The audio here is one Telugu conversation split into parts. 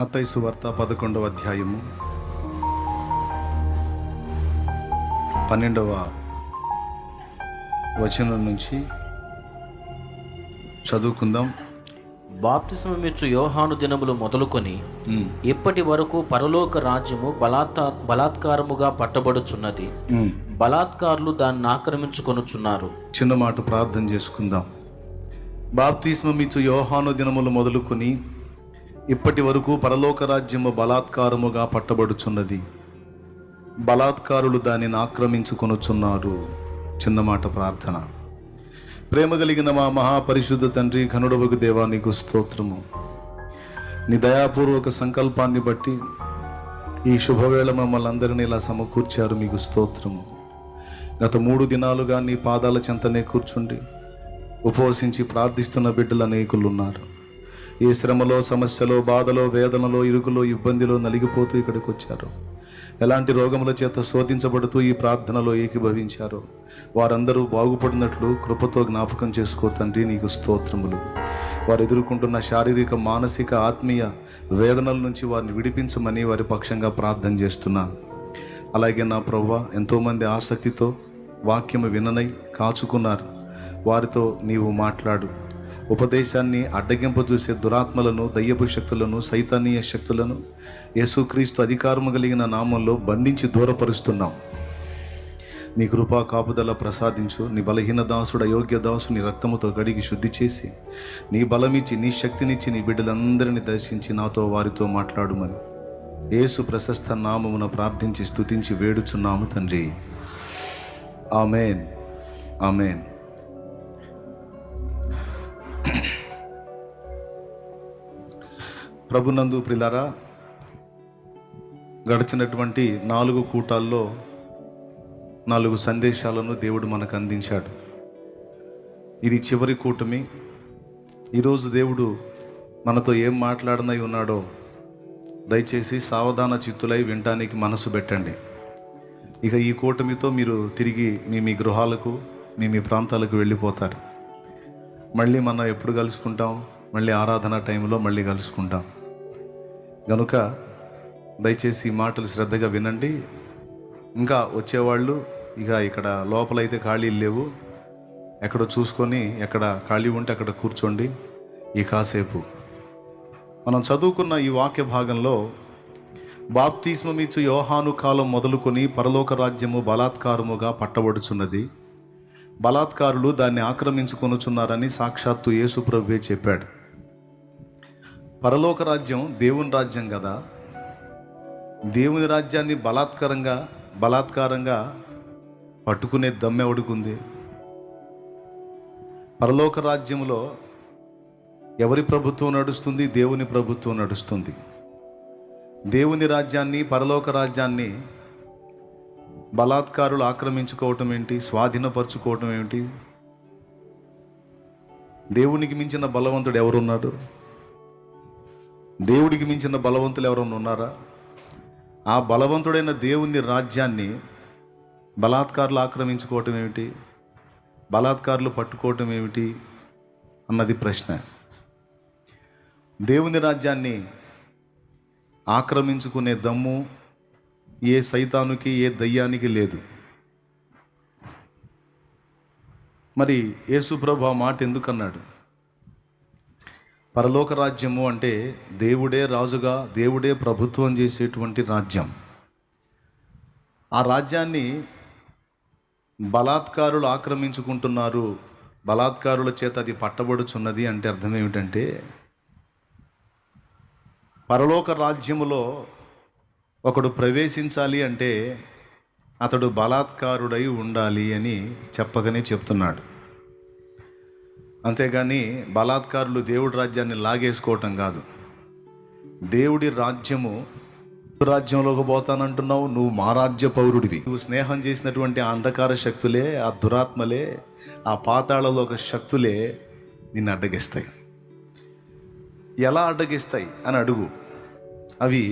మత్తయి సువార్త 11వ అధ్యాయము 12వ వచనం నుంచి చదువుకుందాం. బాప్తిస్మమిచ్చు యోహాను దినములు మొదలుకొని ఇప్పటి వరకు పరలోక రాజ్యము బలాత్కారముగా పట్టబడుచున్నది. బలాత్కారులు దాన్ని ఆక్రమించుకొనుచున్నారు. చిన్న మాట ప్రార్థన చేసుకుందాం. బాప్తిస్మమిచ్చు యోహాను దినములు మొదలుకొని ఇప్పటి వరకు పరలోక రాజ్యము బలాత్కారముగా పట్టబడుచున్నది. బలాత్కారులు దానిని ఆక్రమించుకొనుచున్నారు. చిన్న మాట ప్రార్థన. ప్రేమ కలిగిన మా మహాపరిశుద్ధ తండ్రి, ఘనుడవగు దేవా, నీకు స్తోత్రము. నీ దయాపూర్వక సంకల్పాన్ని బట్టి ఈ శుభవేళ మమ్మల్ని అందరినీ ఇలా సమకూర్చారు. మీకు స్తోత్రము. గత 3 దినాలుగా నీ పాదాల చెంతనే కూర్చుండి ఉపవసించి ప్రార్థిస్తున్న బిడ్డలు అనేకులు ఉన్నారు. ఈ శ్రమలో, సమస్యలో, బాధలో, వేదనలో, ఇరుకులో, ఇబ్బందిలో నలిగిపోతూ ఇక్కడికి వచ్చారు. ఎలాంటి రోగముల చేత శోధించబడుతూ ఈ ప్రార్థనలో ఏకీభవించారు. వారందరూ బాగుపడినట్లు కృపతో జ్ఞాపకం చేసుకో తండ్రి, నీకు స్తోత్రములు. వారు ఎదుర్కొంటున్న శారీరక, మానసిక, ఆత్మీయ వేదనల నుంచి వారిని విడిపించమని వారి పక్షంగా ప్రార్థన చేస్తున్నాను. అలాగే నా ప్రభువా, ఎంతోమంది ఆసక్తితో వాక్యము విననై కాచుకున్నారు. వారితో నీవు మాట్లాడు. ఉపదేశాన్ని అడ్డగింప చూసే దురాత్మలను, దయ్యపు శక్తులను, సైతానీయ శక్తులను యేసుక్రీస్తు అధికారము కలిగిన నామంలో బంధించి దూరపరుస్తున్నాం. నీ కృపా కాపుదల ప్రసాదించు. నీ బలహీన దాసుడు, అయోగ్య దాసు నీ రక్తముతో కడిగి శుద్ధి చేసి నీ బలమిచ్చి, నీ శక్తినిచ్చి నీ బిడ్డలందరినీ దర్శించి నాతో, వారితో మాట్లాడుమని యేసు ప్రశస్త నామమున ప్రార్థించి స్తుతించి వేడుచున్నాము తండ్రి. ఆమేన్, ఆమేన్. ప్రభునందు ప్రియులారా, గడిచినటువంటి 4 కూటాల్లో 4 సందేశాలను దేవుడు మనకు అందించాడు. ఇది చివరి కూటమి. ఈరోజు దేవుడు మనతో ఏం మాట్లాడనై ఉన్నాడో దయచేసి సావధాన చిత్తులై వినటానికి మనసు పెట్టండి. ఇక ఈ కూటమితో మీరు తిరిగి మీ గృహాలకు, మీ ప్రాంతాలకు వెళ్ళిపోతారు. మళ్ళీ మనం ఎప్పుడు కలుసుకుంటాం? మళ్ళీ ఆరాధన టైంలో మళ్ళీ కలుసుకుంటాం. కనుక దయచేసి ఈ మాటలు శ్రద్ధగా వినండి. ఇంకా వచ్చేవాళ్ళు ఇక ఇక్కడ లోపలైతే ఖాళీలు లేవు, ఎక్కడో చూసుకొని ఎక్కడ ఖాళీ ఉంటే అక్కడ కూర్చోండి. ఈ కాసేపు మనం చదువుకున్న ఈ వాక్య భాగంలో బాప్తిస్మమిచ్చు యోహాను కాలం మొదలుకొని పరలోక రాజ్యము బలాత్కారముగా పట్టబడుచున్నది. బలాత్కారులు దాన్ని ఆక్రమించుకొనుచున్నారని సాక్షాత్తు యేసు ప్రభువే చెప్పాడు. పరలోక రాజ్యం దేవుని రాజ్యం కదా. దేవుని రాజ్యాన్ని బలాత్కారంగా పట్టుకునే దమ్మెవడుకుంది? పరలోక రాజ్యంలో ఎవరి ప్రభుత్వం నడుస్తుంది? దేవుని ప్రభుత్వం నడుస్తుంది. దేవుని రాజ్యాన్ని, పరలోక రాజ్యాన్ని బలాత్కారులు ఆక్రమించుకోవటం ఏంటి? స్వాధీనపరచుకోవటం ఏమిటి? దేవునికి మించిన బలవంతుడు ఎవరున్నారు? దేవుడికి మించిన బలవంతులు ఎవరన్నా ఉన్నారా? ఆ బలవంతుడైన దేవుని రాజ్యాన్ని బలాత్కారులు ఆక్రమించుకోవటం ఏమిటి? బలాత్కారులు పట్టుకోవటం ఏమిటి అన్నది ప్రశ్న. దేవుని రాజ్యాన్ని ఆక్రమించుకునే దమ్ము ఏ సైతానుకి, ఏ దయ్యానికి లేదు. మరి యేసు ప్రభు ఆ మాట ఎందుకన్నాడు? పరలోక రాజ్యము అంటే దేవుడే రాజుగా, దేవుడే ప్రభుత్వం చేసేటువంటి రాజ్యం. ఆ రాజ్యాన్ని బలాత్కారులు ఆక్రమించుకుంటున్నారు, బలాత్కారుల చేత అది పట్టబడుచున్నది అంటే అర్థం ఏమిటంటే, పరలోక రాజ్యములో ఒకడు ప్రవేశించాలి అంటే అతడు బలాత్కారుడై ఉండాలి అని చెప్పకనే చెప్తున్నాడు. అంతేగాని బలాత్కారులు దేవుడి రాజ్యాన్ని లాగేసుకోవటం కాదు. దేవుడి రాజ్యంలోకి పోతానంటున్నావు, నువ్వు మా రాజ్య పౌరుడివి. నువ్వు స్నేహం చేసినటువంటి ఆ అంధకార శక్తులే, ఆ దురాత్మలే, ఆ పాతాళలోక శక్తులే నిన్ను అడ్డగిస్తాయి. ఎలా అడ్డగిస్తాయి అని అడుగు. అవి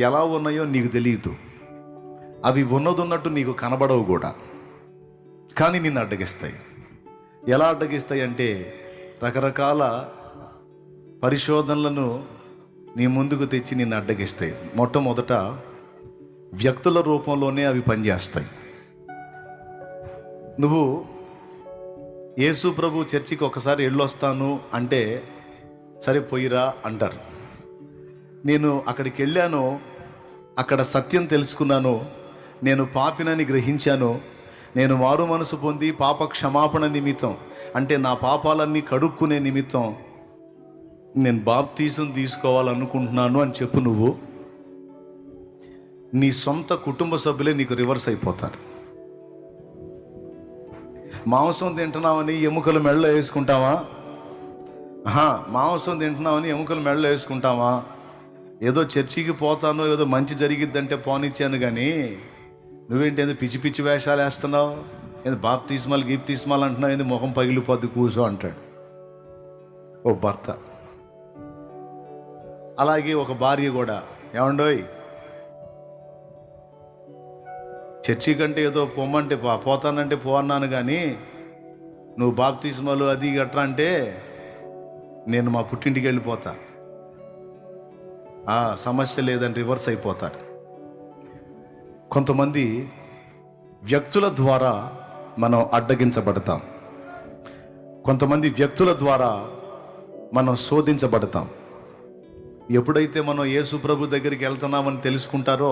ఎలా ఉన్నాయో నీకు తెలియదు. అవి ఉన్నదున్నట్టు నీకు కనబడవు కూడా, కానీ నిన్ను అడ్డగిస్తాయి. ఎలా అడ్డగిస్తాయి అంటే రకరకాల పరిశోధనలను నీ ముందుకు తెచ్చి నిన్ను అడ్డగిస్తాయి. మొట్టమొదట వ్యక్తుల రూపంలోనే అవి పనిచేస్తాయి. నువ్వు యేసు ప్రభు చర్చికి ఒకసారి వెళ్ళొస్తాను అంటే సరే పోయిరా అంటారు. నేను అక్కడికి వెళ్ళాను, అక్కడ సత్యం తెలుసుకున్నాను, నేను పాపినని గ్రహించాను, నేను మారు మనసు పొంది పాప క్షమాపణ నిమిత్తం, అంటే నా పాపాలన్నీ కడుక్కునే నిమిత్తం నేను బాప్తీసం తీసుకోవాలనుకుంటున్నాను అని చెప్పు. నువ్వు నీ సొంత కుటుంబ సభ్యులే నీకు రివర్స్ అయిపోతారు. మాంసం తింటున్నామని ఎముకలు మెడలో వేసుకుంటావా? మాంసం తింటున్నామని ఎముకలు మెడలో వేసుకుంటావా? ఏదో చర్చికి పోతాను, ఏదో మంచి జరిగిద్దంటే పోనిచ్చాను, కానీ నువ్వేంటి ఏదో పిచ్చి పిచ్చి వేషాలు వేస్తున్నావు, ఏదో బాప్తిస్మాలు గీప్తిస్మాలు అంటున్నావు, ఏదో ముఖం పగిలిపోద్ది కూర్చో అంటాడు ఓ భర్త. అలాగే ఒక భార్య కూడా, ఏమండోయ్ చర్చి కంటే ఏదో పొమ్మంటే పోతానంటే పో అన్నాను, కానీ నువ్వు బాప్తిస్మాలు అది గట్రా అంటే నేను మా పుట్టింటికి వెళ్ళిపోతా, సమస్య లేదని రివర్స్ అయిపోతారు. కొంతమంది వ్యక్తుల ద్వారా మనం అడ్డగించబడతాం, కొంతమంది వ్యక్తుల ద్వారా మనం శోధించబడతాం. ఎప్పుడైతే మనం యేసు ప్రభు దగ్గరికి వెళ్తున్నామని తెలుసుకుంటారో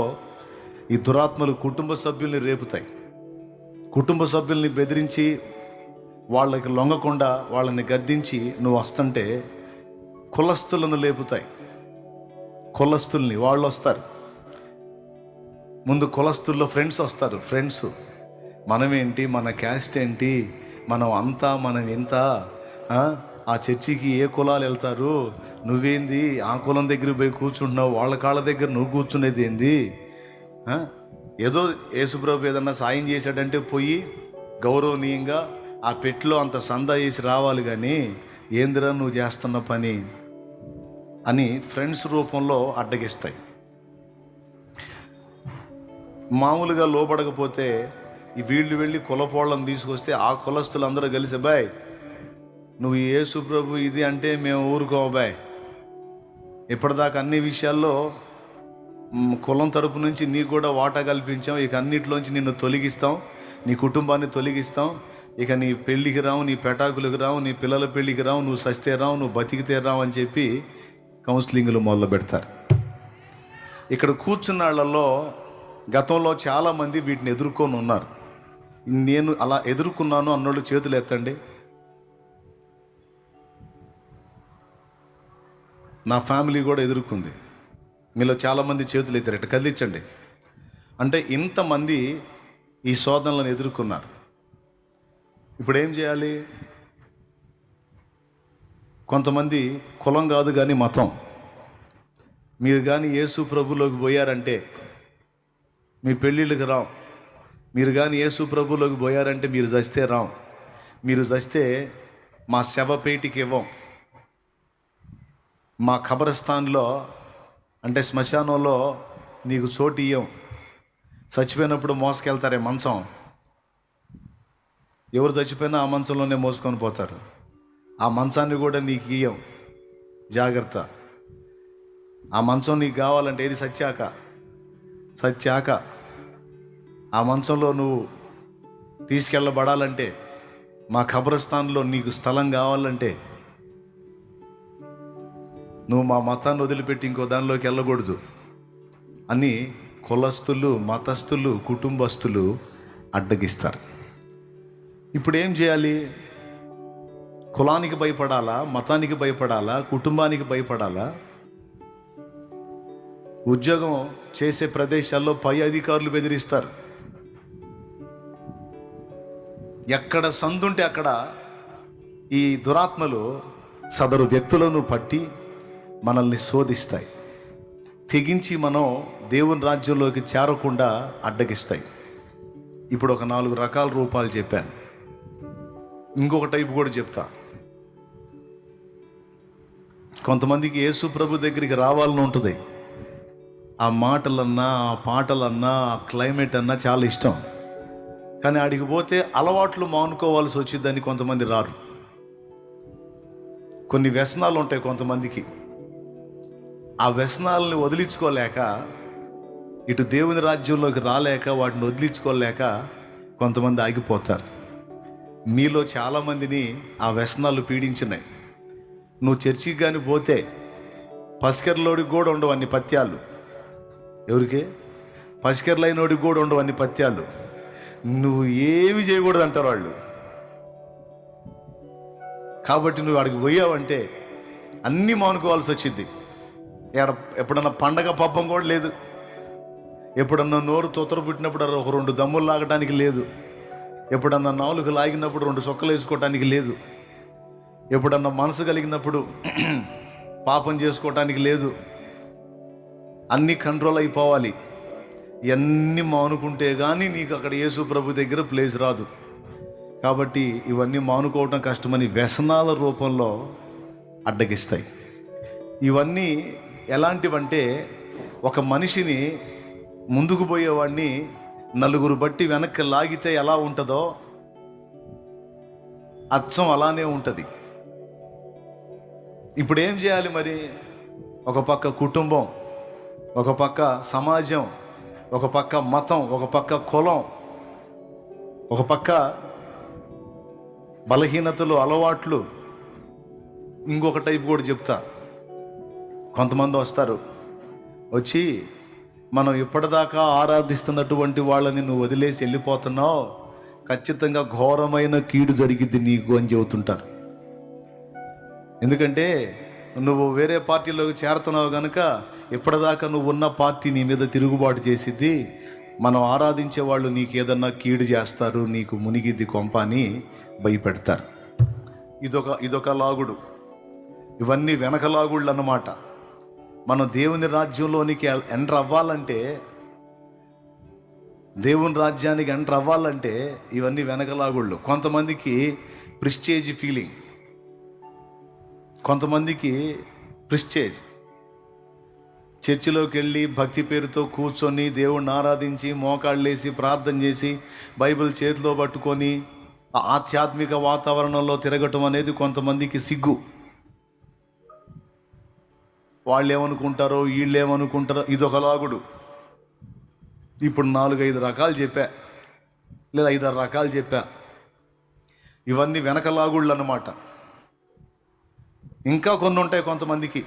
ఈ దురాత్మలు కుటుంబ సభ్యుల్ని రేపుతాయి. కుటుంబ సభ్యుల్ని బెదిరించి వాళ్ళకి లొంగకుండా వాళ్ళని గద్దించి నువ్వు వస్తుంటే కులస్తులను లేపుతాయి. కులస్తుల్ని వాళ్ళు వస్తారు ముందు, కులస్తుల్లో ఫ్రెండ్స్ వస్తారు. ఫ్రెండ్స్ మనమేంటి, మన క్యాస్ట్ ఏంటి, మనం అంతా, మనం ఎంత, ఆ చర్చికి ఏ కులాలు వెళ్తారు, నువ్వేంది ఆ కులం దగ్గర పోయి కూర్చుంటున్నావు, వాళ్ళ కాళ్ళ దగ్గర నువ్వు కూర్చునేది ఏంది, ఏదో యేసుప్రభు ఏదన్నా సాయం చేశాడంటే పోయి గౌరవనీయంగా ఆ పెట్టులో అంత సందా చేసి రావాలి, కానీ ఏందిరా నువ్వు చేస్తున్న పని అని ఫ్రెండ్స్ రూపంలో అడ్డగిస్తాయి. మామూలుగా లోపడకపోతే వీళ్ళు వెళ్ళి కులపోళ్ళని తీసుకొస్తే ఆ కులస్తులందరూ కలిసి, బాయ్ నువ్వు యేసు ప్రభు ఇది అంటే మేము ఊరుకోము బాయ్, ఇప్పటిదాకా అన్ని విషయాల్లో కులం తరపు నుంచి నీకు కూడా వాటా కల్పించాం, ఇక అన్నిటిలోంచి నిన్ను తొలగిస్తాం, నీ కుటుంబాన్ని తొలగిస్తాం, ఇక నీ పెళ్ళికి రావు, నీ పెటాకులకు రావు, నీ పిల్లల పెళ్ళికి రావు, నువ్వు సస్తే రావు, నువ్వు బతికితే రావు అని చెప్పి కౌన్సిలింగ్లు మొదలు పెడతారు. ఇక్కడ కూర్చున్న వాళ్ళల్లో గతంలో చాలామంది వీటిని ఎదుర్కొని ఉన్నారు. నేను అలా ఎదుర్కొన్నాను అన్నోళ్ళు చేతులు ఎత్తండి. నా ఫ్యామిలీ కూడా ఎదుర్కొంది. మీలో చాలామంది చేతులు ఎత్తారట, కదిలించండి. అంటే ఇంతమంది ఈ శోధనలను ఎదుర్కొన్నారు. ఇప్పుడు ఏం చేయాలి? కొంతమంది కులం కాదు కానీ మతం. మీరు కానీ యేసు ప్రభులోకి పోయారంటే మీ పెళ్ళిళ్ళకి రాం. మీరు కానీ యేసు ప్రభులోకి పోయారంటే మీరు చస్తే రాం. మీరు చస్తే మా శవపేటికి ఇవ్వం, మా ఖబరస్థాన్లో అంటే శ్మశానంలో నీకు చోటు ఇయ్యం. చచ్చిపోయినప్పుడు మోసుకెళ్తారే మంచం, ఎవరు చచ్చిపోయినా ఆ మంచంలోనే మోసుకొని పోతారు. ఆ మంచాన్ని కూడా నీకు ఇయ్యం, జాగ్రత్త. ఆ మంచం నీకు కావాలంటే ఏది సచ్చాక ఆ మంచంలో నువ్వు తీసుకెళ్ళబడాలంటే, మా ఖబరస్థాన్లో నీకు స్థలం కావాలంటే నువ్వు మా మతాన్ని వదిలిపెట్టి ఇంకో దానిలోకి వెళ్ళకూడదు అని కులస్తులు, మతస్థులు, కుటుంబస్తులు అడ్డగిస్తారు. ఇప్పుడు ఏం చేయాలి? కులానికి భయపడాలా, మతానికి భయపడాలా, కుటుంబానికి భయపడాలా? ఉద్యోగం చేసే ప్రదేశాల్లో పై అధికారులు బెదిరిస్తారు. ఎక్కడ సందుంటే అక్కడ ఈ దురాత్మలు సదరు వ్యక్తులను పట్టి మనల్ని శోధిస్తాయి, తెగించి మనం దేవుని రాజ్యంలోకి చేరకుండా అడ్డగిస్తాయి. ఇప్పుడు ఒక 4 రకాల రూపాలు చెప్పాను, ఇంకొక టైపు కూడా చెప్తా. కొంతమందికి యేసు ప్రభు దగ్గరికి రావాలని ఉంటుంది. ఆ మాటలన్నా, ఆ పాటలన్నా, ఆ క్లైమేట్ అన్నా చాలా ఇష్టం, కానీ ఆడికి పోతే అలవాట్లు మానుకోవాల్సి వచ్చిందని కొంతమంది రారు. కొన్ని వ్యసనాలు ఉంటాయి కొంతమందికి. ఆ వ్యసనాలని వదిలించుకోలేక, ఇటు దేవుని రాజ్యంలోకి రాలేక, వాటిని వదిలించుకోలేక కొంతమంది ఆగిపోతారు. మీలో చాలామందిని ఆ వ్యసనాలు పీడించినాయి. నువ్వు చర్చికి కానీ పోతే పసికెర్లోడికి కూడా ఉండవు అన్ని పత్యాలు. ఎవరికి? పసికెర్లైనోడికి కూడా ఉండవు అన్ని పత్యాలు. నువ్వు ఏమి చేయకూడదు అంటారు వాళ్ళు. కాబట్టి నువ్వు అక్కడికి పోయావంటే అన్నీ మానుకోవాల్సి వచ్చింది. ఎప్పుడన్నా పండగ పబ్బం కూడా లేదు. ఎప్పుడన్నా నోరు తొత్తర పుట్టినప్పుడు ఒక 2 దమ్ములు లాగటానికి లేదు. ఎప్పుడన్నా నాలుగు లాగినప్పుడు 2 సొక్కలు వేసుకోవటానికి లేదు. ఎప్పుడన్నా మనసు కలిగినప్పుడు పాపం చేసుకోవటానికి లేదు. అన్నీ కంట్రోల్ అయిపోవాలి. ఇవన్నీ మానుకుంటే కానీ నీకు అక్కడ యేసు ప్రభు దగ్గర ప్లేస్ రాదు. కాబట్టి ఇవన్నీ మానుకోవటం కష్టమని వ్యసనాల రూపంలో అడ్డగిస్తాయి. ఇవన్నీ ఎలాంటివంటే, ఒక మనిషిని ముందుకు పోయేవాడిని నలుగురు బట్టి వెనక్కి లాగితే ఎలా ఉంటుందో అచ్చం అలానే ఉంటుంది. ఇప్పుడు ఏం చేయాలి మరి? ఒక పక్క కుటుంబం, ఒక పక్క సమాజం, ఒక పక్క మతం, ఒక పక్క కులం, ఒక పక్క బలహీనతలు, అలవాట్లు. ఇంకొక టైప్ కూడా చెప్తా. కొంతమంది వస్తారు, వచ్చి మనం ఇప్పటిదాకా ఆరాధిస్తున్నటువంటి వాళ్ళని నువ్వు వదిలేసి వెళ్ళిపోతున్నావు, ఖచ్చితంగా ఘోరమైన కీడు జరిగిద్ది నీకు అని చెబుతుంటారు. ఎందుకంటే నువ్వు వేరే పార్టీలోకి చేరుతున్నావు కనుక ఇప్పటిదాకా నువ్వు ఉన్న పార్టీ నీ మీద తిరుగుబాటు చేసిద్ది, మనం ఆరాధించే వాళ్ళు నీకు ఏదన్నా కీడు చేస్తారు, నీకు మునిగిద్ది కొంప అని భయపెడతారు. ఇదొక లాగుడు. ఇవన్నీ వెనక లాగుళ్ళు అన్నమాట. మనం దేవుని రాజ్యంలోనికి ఎంటర్ అవ్వాలంటే, దేవుని రాజ్యానికి ఎంటర్ అవ్వాలంటే ఇవన్నీ వెనకలాగుళ్ళు. కొంతమందికి ప్రిస్టేజ్ ఫీలింగ్, కొంతమందికి ప్రిస్టేజ్. చర్చిలోకి వెళ్ళి భక్తి పేరుతో కూర్చొని దేవుణ్ణి ఆరాధించి మోకాళ్ళేసి ప్రార్థన చేసి బైబిల్ చేతిలో పట్టుకొని ఆధ్యాత్మిక వాతావరణంలో తిరగటం అనేది కొంతమందికి సిగ్గు. వాళ్ళు ఏమనుకుంటారో, వీళ్ళు ఏమనుకుంటారో, ఇదొక లాగుడు. ఇప్పుడు 4-5 రకాలు చెప్పా, లేదా 5-6 రకాలు చెప్పా. ఇవన్నీ వెనక లాగుళ్ళు అన్నమాట. ఇంకా కొన్ని ఉంటాయి కొంతమందికి.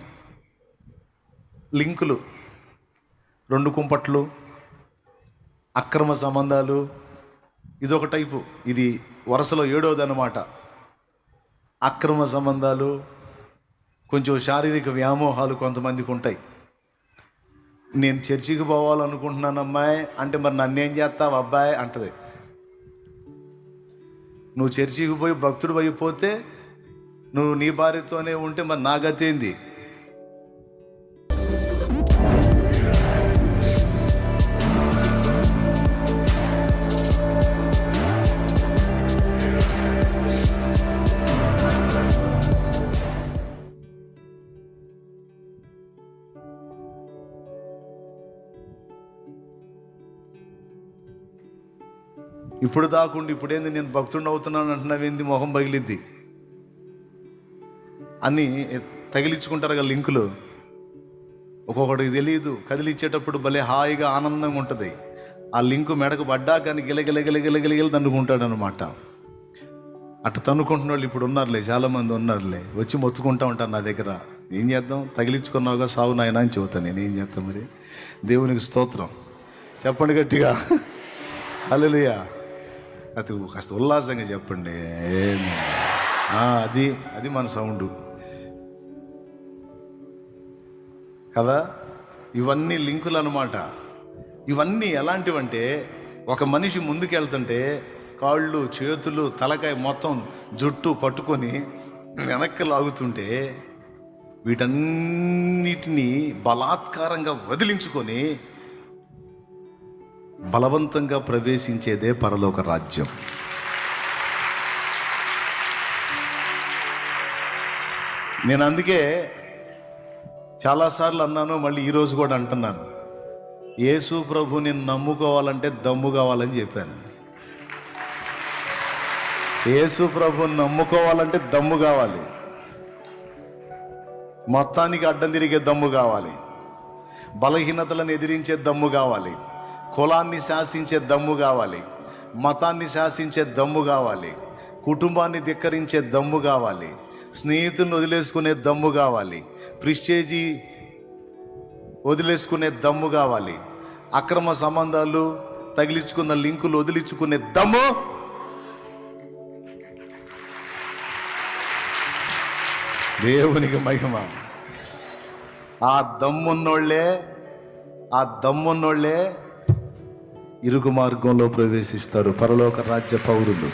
లింకులు, 2 కుంపట్లు, అక్రమ సంబంధాలు, ఇదొక టైపు. ఇది వరుసలో 7వది అన్నమాట. అక్రమ సంబంధాలు, కొంచెం శారీరక వ్యామోహాలు కొంతమందికి ఉంటాయి. నేను చర్చికి పోవాలనుకుంటున్నాను అమ్మాయి అంటే, మరి నన్నేం చేస్తావు అబ్బాయి అంటది. నువ్వు చర్చికి పోయి భక్తుడు అయిపోతే నువ్వు నీ భార్యతోనే ఉంటే మరి నా గతి ఏంది? ఇప్పుడు దాకుండి ఇప్పుడేంది నేను భక్తుడిని అవుతున్నాను అంటున్నావేంది, మొహం పగిలిద్ది అని తగిలించుకుంటారు కదా లింకులు. ఒక్కొక్కడికి తెలియదు, కదిలిచ్చేటప్పుడు భలే హాయిగా ఆనందంగా ఉంటుంది. ఆ లింకు మెడకు పడ్డా కానీ గిలగిలగిలగిలగిలగిల తన్నుకుంటాడు అనమాట. అట్లా తన్నుకుంటున్న వాళ్ళు ఇప్పుడు ఉన్నారులే, చాలామంది ఉన్నారులే. వచ్చి మొత్తుకుంటా ఉంటారు నా దగ్గర. ఏం చేద్దాం, తగిలించుకున్నావుగా సాగు నాయన అని చెబుతాను. నేను ఏం చేస్తాను మరి? దేవునికి స్తోత్రం చెప్పండి గట్టిగా, హల్లెలూయా. అది కాస్త ఉల్లాసంగా చెప్పండి. అది మన సౌండు కదా. ఇవన్నీ లింకులు అన్నమాట. ఇవన్నీ ఎలాంటివంటే, ఒక మనిషి ముందుకెళ్తుంటే కాళ్ళు, చేతులు, తలకాయ మొత్తం జుట్టు పట్టుకొని వెనక్కి లాగుతుంటే వీటన్నిటినీ బలాత్కారంగా వదిలించుకొని బలవంతంగా ప్రవేశించేదే పరలోక రాజ్యం. నేను అందుకే చాలాసార్లు అన్నాను, మళ్ళీ ఈరోజు కూడా అంటున్నాను, యేసు ప్రభుని నమ్ముకోవాలంటే దమ్ము కావాలని చెప్పాను. యేసు ప్రభుని నమ్ముకోవాలంటే దమ్ము కావాలి. మొత్తానికి అడ్డం తిరిగే దమ్ము కావాలి, బలహీనతలను ఎదిరించే దమ్ము కావాలి, కులాన్ని శాసించే దమ్ము కావాలి, మతాన్ని శాసించే దమ్ము కావాలి, కుటుంబాన్ని ధిక్కరించే దమ్ము కావాలి, స్నేహితులను వదిలేసుకునే దమ్ము కావాలి, ప్రిస్టేజీ వదిలేసుకునే దమ్ము కావాలి, అక్రమ సంబంధాలు తగిలించుకున్న లింకులు వదిలించుకునే దమ్ము. దేవునికి మహిమ. ఆ దమ్మున్నోళ్లే ఇరుగు మార్గంలో ప్రవేశిస్తారు, పరలోక రాజ్య పౌరులు.